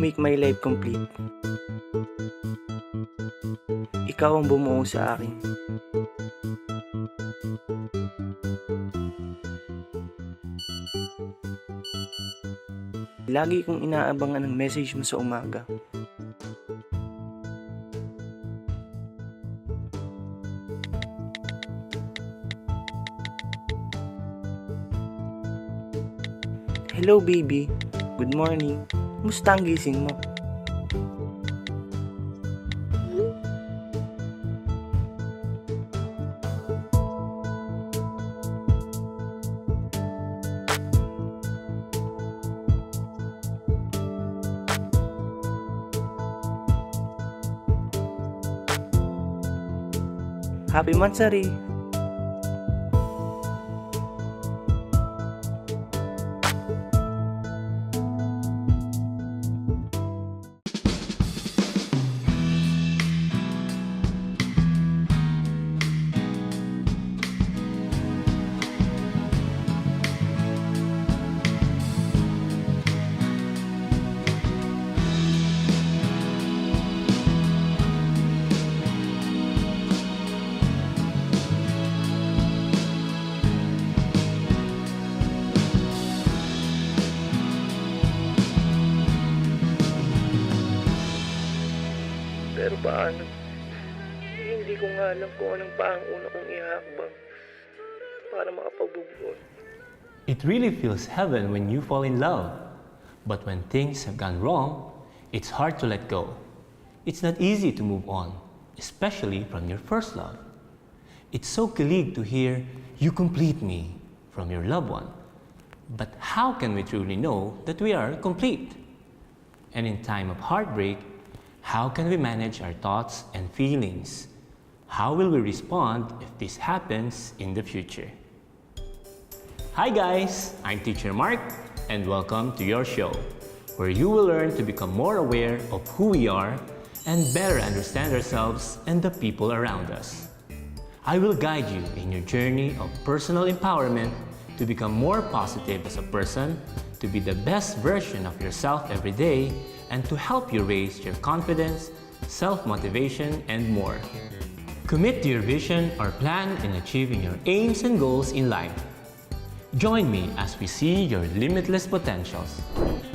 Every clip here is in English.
make my life complete. Ikaw ang bumuo sa akin. Lagi kong inaabangan ang message mo sa umaga. Hello baby, good morning. Kumusta ang gising mo? Happy Mansari! Pero paano? Hindi ko nga alam kung anong paang una kong ihakbang para makapag-move on. It really feels heaven when you fall in love. But when things have gone wrong, it's hard to let go. It's not easy to move on, especially from your first love. It's so kilig to hear, "You complete me," from your loved one. But how can we truly know that we are complete? And in time of heartbreak, how can we manage our thoughts and feelings? How will we respond if this happens in the future? Hi guys, I'm Teacher Mark and welcome to your show, where you will learn to become more aware of who we are and better understand ourselves and the people around us. I will guide you in your journey of personal empowerment to become more positive as a person, to be the best version of yourself every day, and to help you raise your confidence, self-motivation, and more. Commit to your vision or plan in achieving your aims and goals in life. Join me as we see your limitless potentials.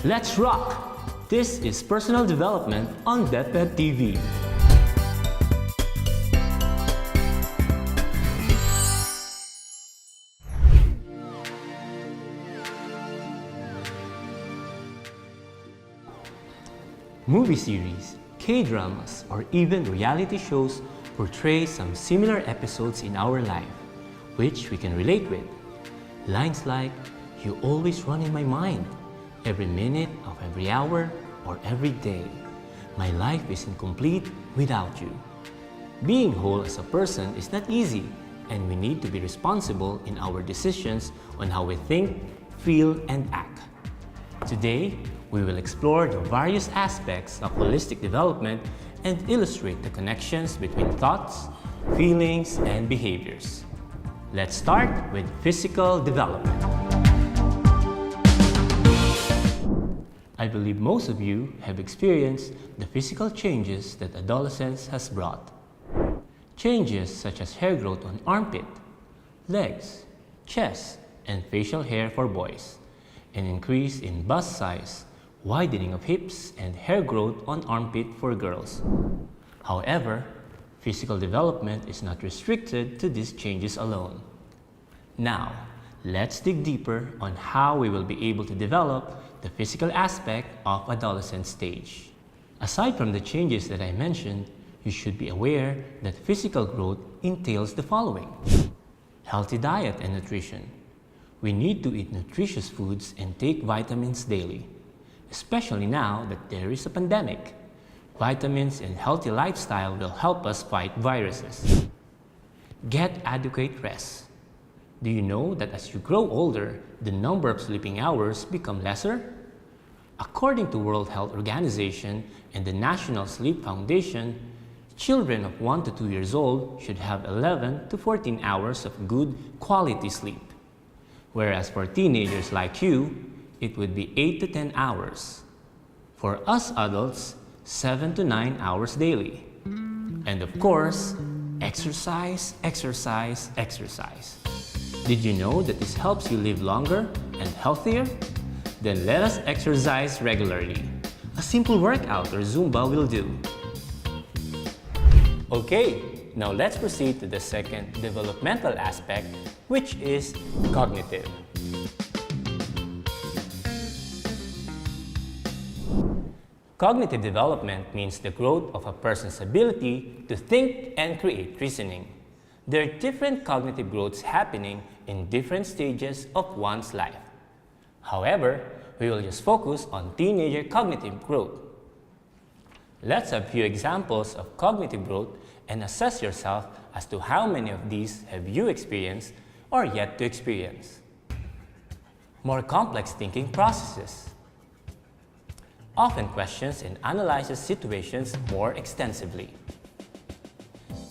Let's rock! This is Personal Development on DepEd TV. Movie series, K-dramas, or even reality shows portray some similar episodes in our life, which we can relate with. Lines like, "You always run in my mind, every minute of every hour or every day. My life is incomplete without you." Being whole as a person is not easy, and we need to be responsible in our decisions on how we think, feel, and act. Today, we will explore the various aspects of holistic development and illustrate the connections between thoughts, feelings, and behaviors. Let's start with physical development. I believe most of you have experienced the physical changes that adolescence has brought. Changes such as hair growth on armpit, legs, chest, and facial hair for boys, an increase in bust size, widening of hips, and hair growth on armpit for girls. However, physical development is not restricted to these changes alone. Now, let's dig deeper on how we will be able to develop the physical aspect of adolescent stage. Aside from the changes that I mentioned, you should be aware that physical growth entails the following: healthy diet and nutrition. We need to eat nutritious foods and take vitamins daily, especially now that there is a pandemic. Vitamins and healthy lifestyle will help us fight viruses. Get adequate rest. Do you know that as you grow older, the number of sleeping hours become lesser? According to World Health Organization and the National Sleep Foundation, children of 1 to 2 years old should have 11 to 14 hours of good quality sleep. Whereas for teenagers like you, it would be 8 to 10 hours. For us adults, 7 to 9 hours daily. And of course, exercise, exercise, exercise. Did you know that this helps you live longer and healthier? Then let us exercise regularly. A simple workout or Zumba will do. Okay, now let's proceed to the second developmental aspect, which is cognitive. Cognitive development means the growth of a person's ability to think and create reasoning. There are different cognitive growths happening in different stages of one's life. However, we will just focus on teenager cognitive growth. Let's have a few examples of cognitive growth and assess yourself as to how many of these have you experienced or yet to experience. More complex thinking processes. Often questions and analyzes situations more extensively.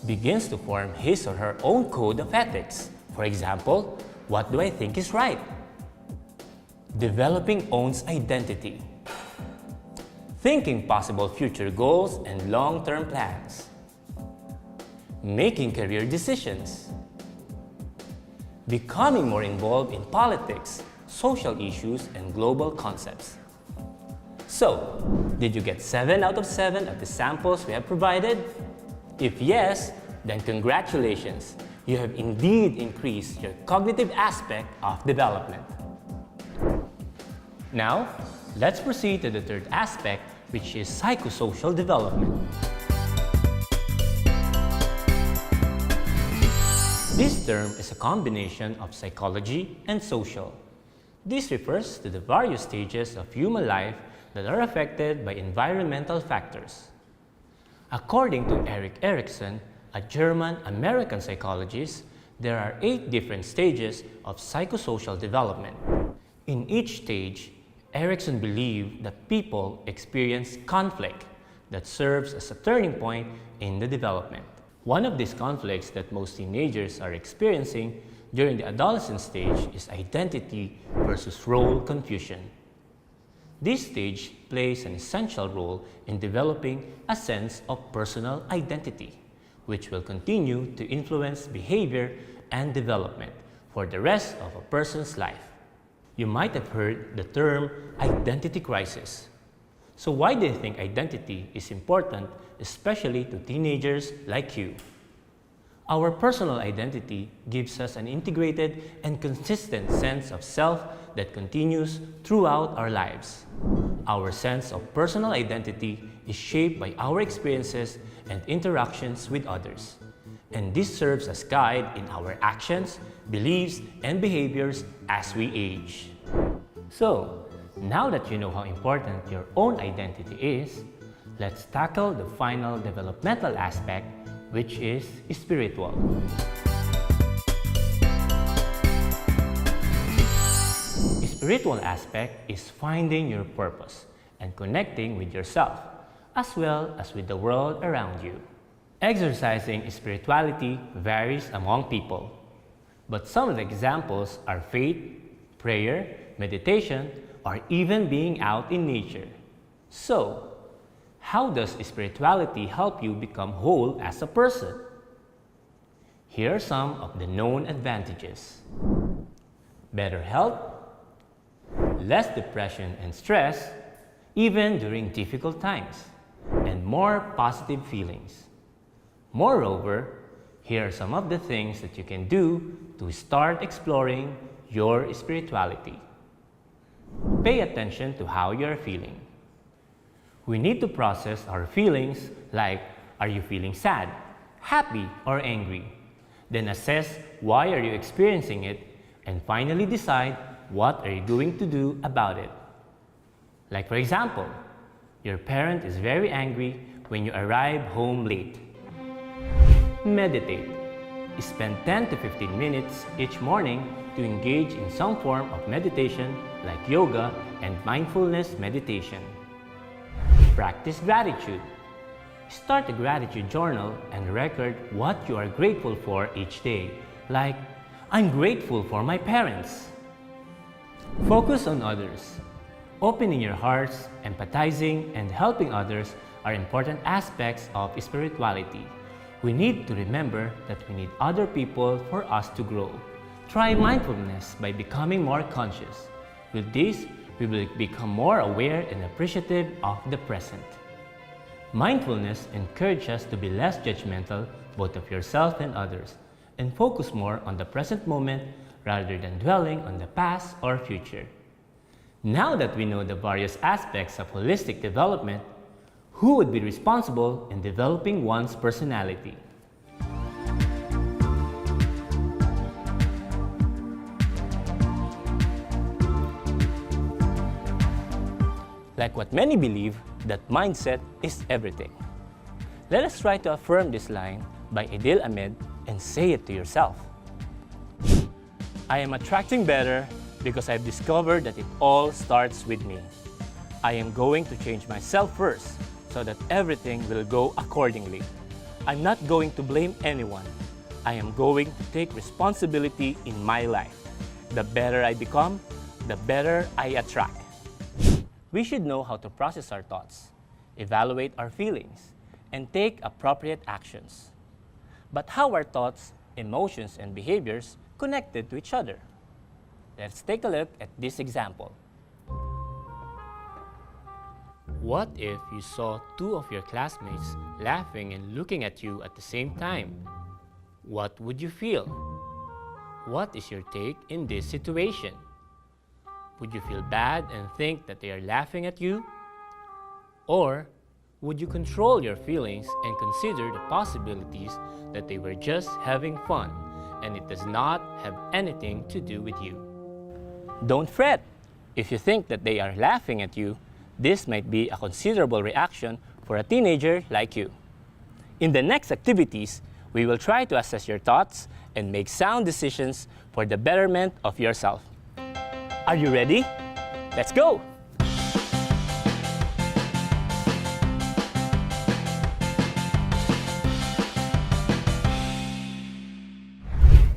Begins to form his or her own code of ethics. For example, what do I think is right? Developing one's identity. Thinking possible future goals and long-term plans. Making career decisions. Becoming more involved in politics, social issues, and global concepts. So, did you get 7 out of 7 of the samples we have provided? If yes, then congratulations! You have indeed increased your cognitive aspect of development. Now, let's proceed to the third aspect, which is psychosocial development. This term is a combination of psychology and social. This refers to the various stages of human life that are affected by environmental factors. According to Erik Erikson, a German-American psychologist, there are 8 different stages of psychosocial development. In each stage, Erikson believed that people experience conflict that serves as a turning point in the development. One of these conflicts that most teenagers are experiencing during the adolescent stage is identity versus role confusion. This stage plays an essential role in developing a sense of personal identity, which will continue to influence behavior and development for the rest of a person's life. You might have heard the term identity crisis. So why do you think identity is important, especially to teenagers like you? Our personal identity gives us an integrated and consistent sense of self that continues throughout our lives. Our sense of personal identity is shaped by our experiences and interactions with others. And this serves as guide in our actions, beliefs, and behaviors as we age. So, now that you know how important your own identity is, let's tackle the final developmental aspect, which is spiritual. Spiritual aspect is finding your purpose and connecting with yourself, as well as with the world around you. Exercising spirituality varies among people, but some of the examples are faith, prayer, meditation, or even being out in nature. So, how does spirituality help you become whole as a person? Here are some of the known advantages. Better health, less depression and stress, even during difficult times, and more positive feelings. Moreover, here are some of the things that you can do to start exploring your spirituality. Pay attention to how you are feeling. We need to process our feelings like, are you feeling sad, happy, or angry? Then assess why are you experiencing it, and finally decide what are you going to do about it. Like for example, your parent is very angry when you arrive home late. Meditate. Spend 10 to 15 minutes each morning to engage in some form of meditation like yoga and mindfulness meditation. Practice gratitude. Start a gratitude journal and record what you are grateful for each day, like, I'm grateful for my parents. Focus on others. Opening your hearts, empathizing, and helping others are important aspects of spirituality. We need to remember that we need other people for us to grow. Try mindfulness by becoming more conscious. With this, we will become more aware and appreciative of the present. Mindfulness encourages us to be less judgmental both of yourself and others, and focus more on the present moment rather than dwelling on the past or future. Now that we know the various aspects of holistic development, who would be responsible in developing one's personality? Like what many believe, that mindset is everything. Let us try to affirm this line by Adil Ahmed and say it to yourself. I am attracting better because I've discovered that it all starts with me. I am going to change myself first so that everything will go accordingly. I'm not going to blame anyone. I am going to take responsibility in my life. The better I become, the better I attract. We should know how to process our thoughts, evaluate our feelings, and take appropriate actions. But how are thoughts, emotions, and behaviors connected to each other? Let's take a look at this example. What if you saw two of your classmates laughing and looking at you at the same time? What would you feel? What is your take in this situation? Would you feel bad and think that they are laughing at you? Or would you control your feelings and consider the possibilities that they were just having fun and it does not have anything to do with you? Don't fret. If you think that they are laughing at you, this might be a considerable reaction for a teenager like you. In the next activities, we will try to assess your thoughts and make sound decisions for the betterment of yourself. Are you ready? Let's go!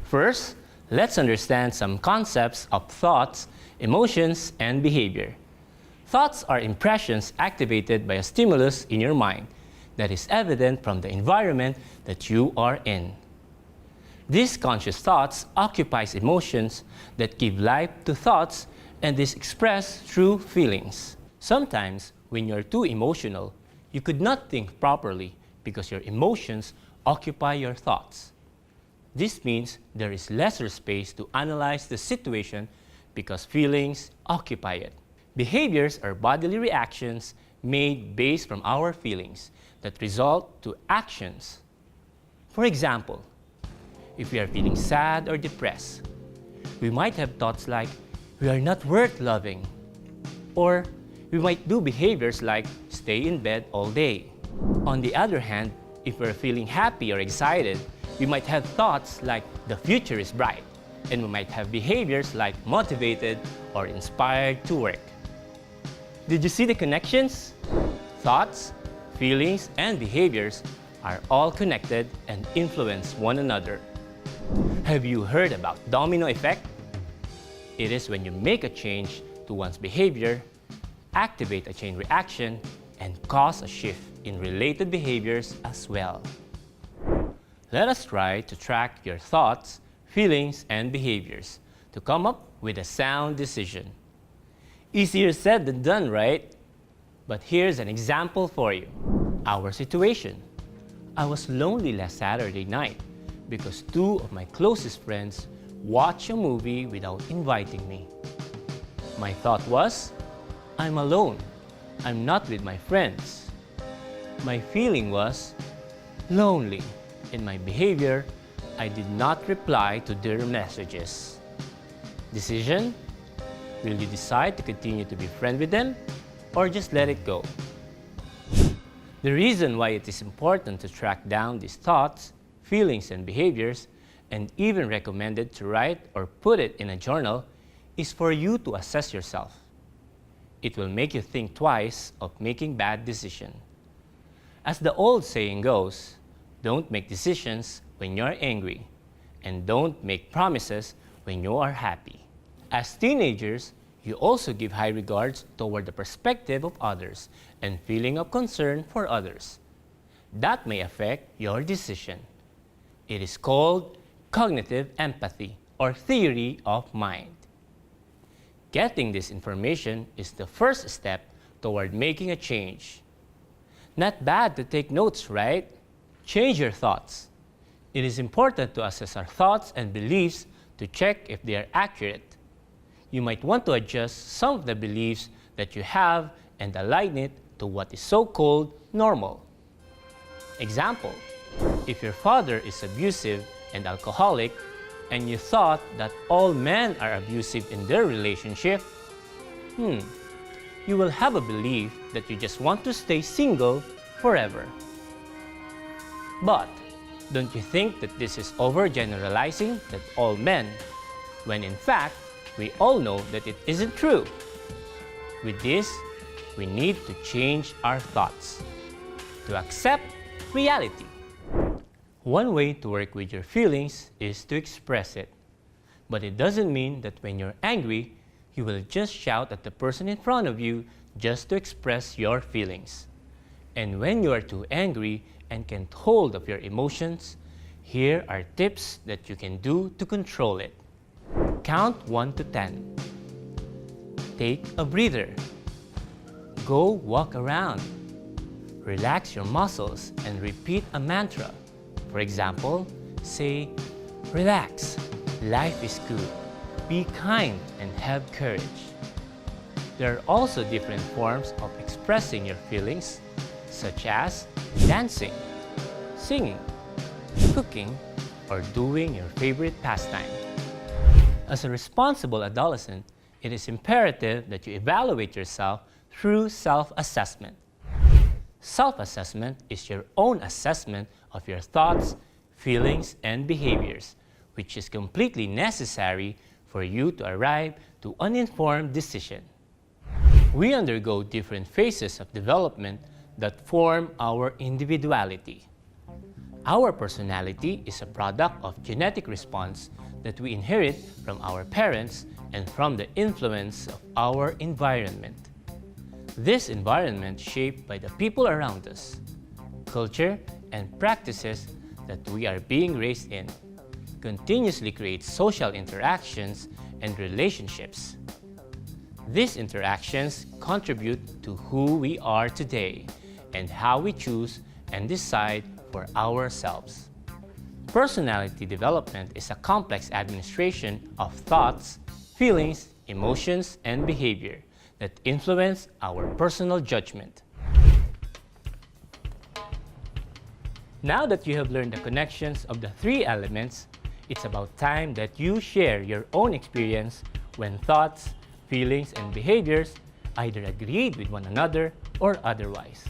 First, let's understand some concepts of thoughts, emotions, and behavior. Thoughts are impressions activated by a stimulus in your mind that is evident from the environment that you are in. These conscious thoughts occupies emotions that give life to thoughts and is expressed through feelings. Sometimes, when you're too emotional, you could not think properly because your emotions occupy your thoughts. This means there is lesser space to analyze the situation because feelings occupy it. Behaviors are bodily reactions made based from our feelings that result to actions. For example, if we are feeling sad or depressed, we might have thoughts like, we are not worth loving. Or we might do behaviors like stay in bed all day. On the other hand, if we're feeling happy or excited, we might have thoughts like the future is bright, and we might have behaviors like motivated or inspired to work. Did you see the connections? Thoughts, feelings, and behaviors are all connected and influence one another. Have you heard about domino effect? It is when you make a change to one's behavior, activate a chain reaction, and cause a shift in related behaviors as well. Let us try to track your thoughts, feelings, and behaviors to come up with a sound decision. Easier said than done, right? But here's an example for you. Our situation. I was lonely last Saturday night because two of my closest friends watched a movie without inviting me. My thought was, I'm alone. I'm not with my friends. My feeling was lonely. In my behavior, I did not reply to their messages. Decision? Will you decide to continue to be friends with them or just let it go? The reason why it is important to track down these thoughts, feelings, and behaviors, and even recommended to write or put it in a journal, is for you to assess yourself. It will make you think twice of making bad decisions. As the old saying goes, don't make decisions when you're angry, and don't make promises when you are happy. As teenagers, You also give high regards toward the perspective of others and feeling of concern for others. That may affect your decision. It is called cognitive empathy or theory of mind. Getting this information is the first step toward making a change. Not bad to take notes, right? Change your thoughts. It is important to assess our thoughts and beliefs to check if they are accurate. You might want to adjust some of the beliefs that you have and align it to what is so-called normal. Example, if your father is abusive and alcoholic, and you thought that all men are abusive in their relationship, you will have a belief that you just want to stay single forever. But don't you think that this is overgeneralizing that all men, when in fact, we all know that it isn't true? With this, we need to change our thoughts, to accept reality. One way to work with your feelings is to express it. But it doesn't mean that when you're angry, you will just shout at the person in front of you just to express your feelings. And when you are too angry and can't hold of your emotions, here are tips that you can do to control it. Count 1 to 10. Take a breather. Go walk around. Relax your muscles and repeat a mantra. For example, say, relax, life is good, be kind and have courage. There are also different forms of expressing your feelings, such as dancing, singing, cooking, or doing your favorite pastime. As a responsible adolescent, it is imperative that you evaluate yourself through self-assessment. Self-assessment is your own assessment of your thoughts, feelings, and behaviors, which is completely necessary for you to arrive to an informed decision. We undergo different phases of development that form our individuality. Our personality is a product of genetic response that we inherit from our parents and from the influence of our environment. This environment shaped by the people around us, culture, and practices that we are being raised in, continuously creates social interactions and relationships. These interactions contribute to who we are today and how we choose and decide for ourselves. Personality development is a complex administration of thoughts, feelings, emotions, and behavior that influence our personal judgment. Now that you have learned the connections of the three elements, it's about time that you share your own experience when thoughts, feelings, and behaviors either agreed with one another or otherwise.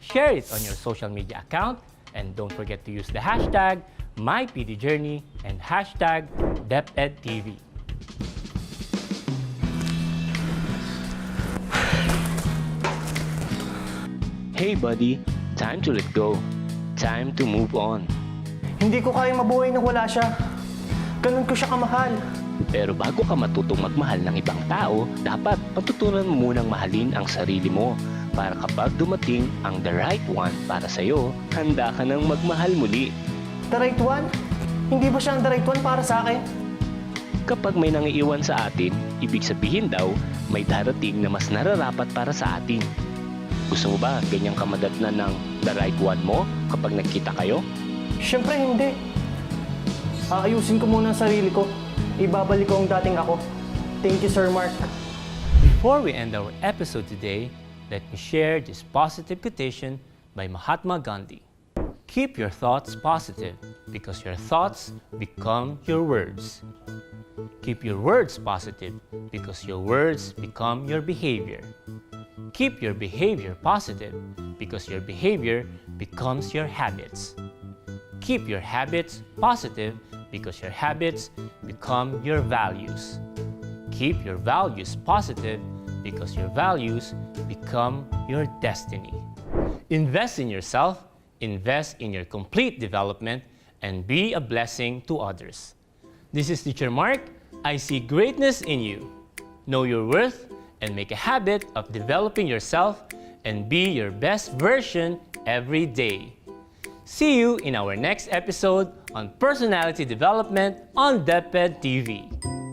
Share it on your social media account, and don't forget to use the hashtag MyPDJourney and hashtag DepEd TV. Hey buddy, time to let go. Time to move on. Hindi ko kaya mabuhay nang wala siya. Ganun ko siya kamahal. Pero bago ka matutong magmahal ng ibang tao, dapat matutunan mo munang mahalin ang sarili mo para kapag dumating ang the right one para sa'yo, handa ka nang magmahal muli. The right one? Hindi ba siya ang the right one para sa akin? Kapag may nangiiwan sa atin, ibig sabihin daw may darating na mas nararapat para sa atin. Gusto mo ba ganyang kamadatnan ng the right one mo kapag nagkita kayo? Siyempre hindi. Aayusin ko muna ang sarili ko. Ibabalik ko ang dating ako. Thank you, Sir Mark. Before we end our episode today, let me share this positive quotation by Mahatma Gandhi. Keep your thoughts positive because your thoughts become your words. Keep your words positive because your words become your behavior. Keep your behavior positive because your behavior becomes your habits. Keep your habits positive because your habits become your values. Keep your values positive because your values become your destiny. Invest in yourself, invest in your complete development, and be a blessing to others. This is Teacher Mark. I see greatness in you. know your worth, and make a habit of developing yourself and be your best version every day. See you in our next episode on personality development on DepEd TV.